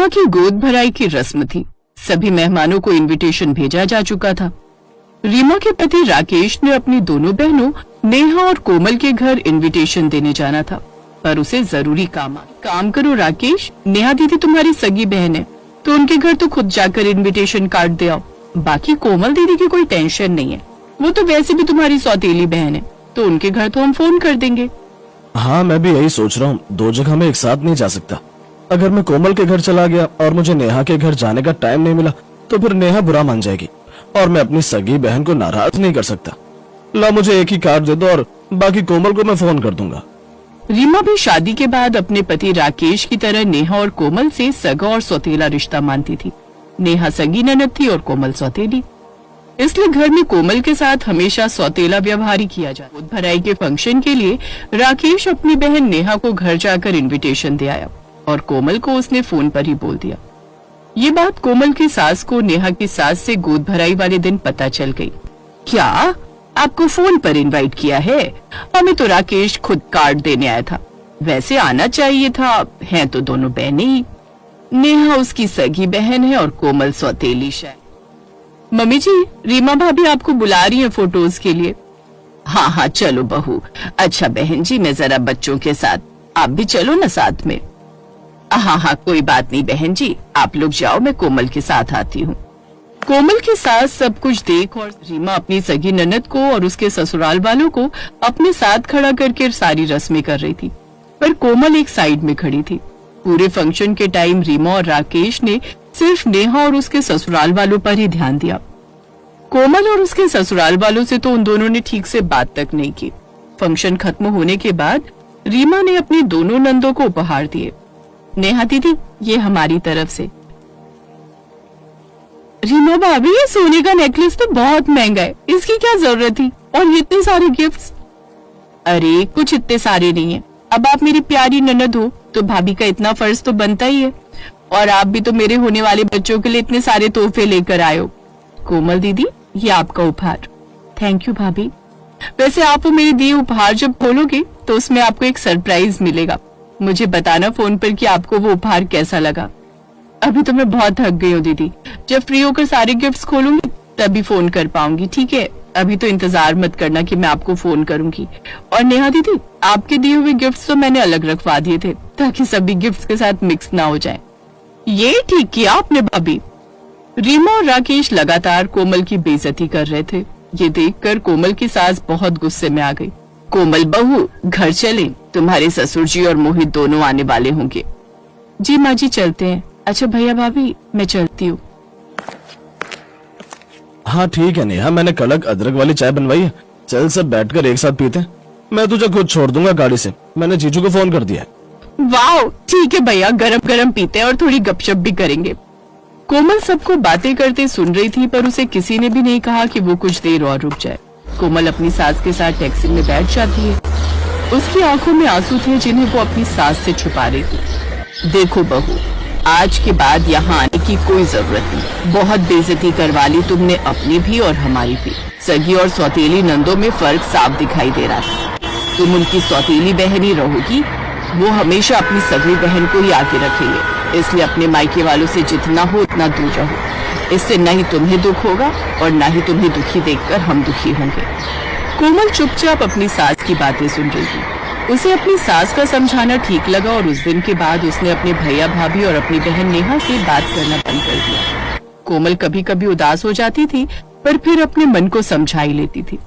की गोद भराई की रस्म थी। सभी मेहमानों को इनविटेशन भेजा जा चुका था। रीमा के पति राकेश ने अपनी दोनों बहनों नेहा और कोमल के घर इनविटेशन देने जाना था, पर उसे जरूरी काम करो राकेश, नेहा दीदी तुम्हारी सगी बहन है, तो उनके घर तो खुद जाकर इनविटेशन कार्ड दे आओ। बाकी कोमल दीदी की कोई टेंशन नहीं है, वो तो वैसे भी तुम्हारी सौतेली बहन है, तो उनके घर तो हम फोन कर देंगे। हाँ, मैं भी यही सोच रहा हूँ, दो जगह में एक साथ नहीं जा सकता। अगर मैं कोमल के घर चला गया और मुझे नेहा के घर जाने का टाइम नहीं मिला तो फिर नेहा बुरा मान जाएगी और मैं अपनी सगी बहन को नाराज नहीं कर सकता। ला, मुझे एक ही कार्ड दे दो और बाकी कोमल को मैं फोन कर दूंगा। रीमा भी शादी के बाद अपने पति राकेश की तरह नेहा और कोमल से सगा और सौतेला रिश्ता मानती थी। नेहा सगी ननद थी और कोमल सौतेली, इसलिए घर में कोमल के साथ हमेशा सौतेला व्यवहार ही किया जाता। गोद भराई के फंक्शन के लिए राकेश अपनी बहन नेहा को घर जाकर इनविटेशन दे आया और कोमल को उसने फोन पर ही बोल दिया। ये बात कोमल की सास को नेहा की सास से गोद भराई वाले दिन पता चल गई। क्या आपको फोन पर इनवाइट किया है? हमें तो राकेश खुद कार्ड देने आया था, वैसे आना चाहिए था, हैं तो दोनों बहनें ही। नेहा उसकी सगी बहन है और कोमल सौतेली शायद। मम्मी जी, रीमा भाभी आपको बुला रही है फोटोज के लिए। हाँ हाँ चलो बहू। अच्छा बहन जी, मैं जरा बच्चों के साथ, आप भी चलो ना साथ में। हाँ हाँ कोई बात नहीं बहन जी, आप लोग जाओ, मैं कोमल के साथ आती हूँ। कोमल के साथ सब कुछ देख और रीमा अपनी सगी ननद को और उसके ससुराल वालों को अपने साथ खड़ा करके सारी रस्में कर रही थी, पर कोमल एक साइड में खड़ी थी। पूरे फंक्शन के टाइम रीमा और राकेश ने सिर्फ नेहा और उसके ससुराल वालों पर ही ध्यान दिया। कोमल और उसके ससुराल वालों से तो उन दोनों ने ठीक से बात तक नहीं की। फंक्शन खत्म होने के बाद रीमा ने अपनी दोनों नंदों को उपहार दिए। नेहा दीदी, ये हमारी तरफ से। रीमा भाभी, ये सोने का नेकलेस तो बहुत महंगा है, इसकी क्या जरूरत थी? और ये इतने सारे गिफ्ट्स। अरे कुछ इतने सारे नहीं है, अब आप मेरी प्यारी ननद हो तो भाभी का इतना फर्ज तो बनता ही है, और आप भी तो मेरे होने वाले बच्चों के लिए इतने सारे तोहफे लेकर आए हो। कोमल दीदी, ये आपका उपहार। थैंक यू भाभी। वैसे आप वो मेरे दिए उपहार जब खोलोगे तो उसमें आपको एक सरप्राइज मिलेगा। मुझे बताना फोन पर कि आपको वो उपहार कैसा लगा। अभी तो मैं बहुत थक गई हूँ दीदी, जब फ्री होकर सारे गिफ्ट्स खोलूंगी तभी फोन कर पाऊंगी, ठीक है? अभी तो इंतजार मत करना कि मैं आपको फोन करूंगी। और नेहा दीदी, आपके दिए हुए गिफ्ट्स तो मैंने अलग रखवा दिए थे ताकि सभी गिफ्ट्स के साथ मिक्स ना हो जाए। ये ठीक किया आपने भाभी। रीमा और राकेश लगातार कोमल की बेइज्जती कर रहे थे। ये देखकर कोमल की सास बहुत गुस्से में आ गई। कोमल बहू, घर चले, तुम्हारे ससुर जी और मोहित दोनों आने वाले होंगे। जी माँ जी, चलते हैं। अच्छा भैया भाभी, मैं चलती हूँ। हाँ ठीक है नेहा, मैंने कड़क अदरक वाली चाय बनवाई है, चल सब बैठकर एक साथ पीते हैं। मैं तुझे खुद छोड़ दूंगा गाड़ी से, मैंने जीजू को फोन कर दिया है। वाह, ठीक है भैया, गरम गरम पीते हैं और थोड़ी गपशप भी करेंगे। कोमल सबको बातें करते सुन रही थी, पर उसे किसी ने भी नहीं कहा कि वो कुछ देर और रुक जाए। कोमल अपनी सास के साथ टैक्सी में बैठ जाती है। उसकी आंखों में आंसू थे जिन्हें वो अपनी सास से छुपा रही थी। देखो बहू, आज के बाद यहाँ आने की कोई जरूरत नहीं। बहुत बेइज्जती करवा ली तुमने अपनी भी और हमारी भी। सगी और सौतेली नंदों में फर्क साफ दिखाई दे रहा था। तुम उनकी सौतेली बहन ही रहोगी, वो हमेशा अपनी सगी बहन को ही आगे रखेंगे, इसलिए अपने मायके वालों से जितना हो उतना दूर रहो। इससे न ही तुम्हें दुख होगा और न ही तुम्हें दुखी देखकर हम दुखी होंगे। कोमल चुपचाप अपनी सास की बातें सुन रही थी। उसे अपनी सास का समझाना ठीक लगा और उस दिन के बाद उसने अपने भैया भाभी और अपनी बहन नेहा से बात करना बंद कर दिया। कोमल कभी कभी उदास हो जाती थी, पर फिर अपने मन को समझा ही लेती थी।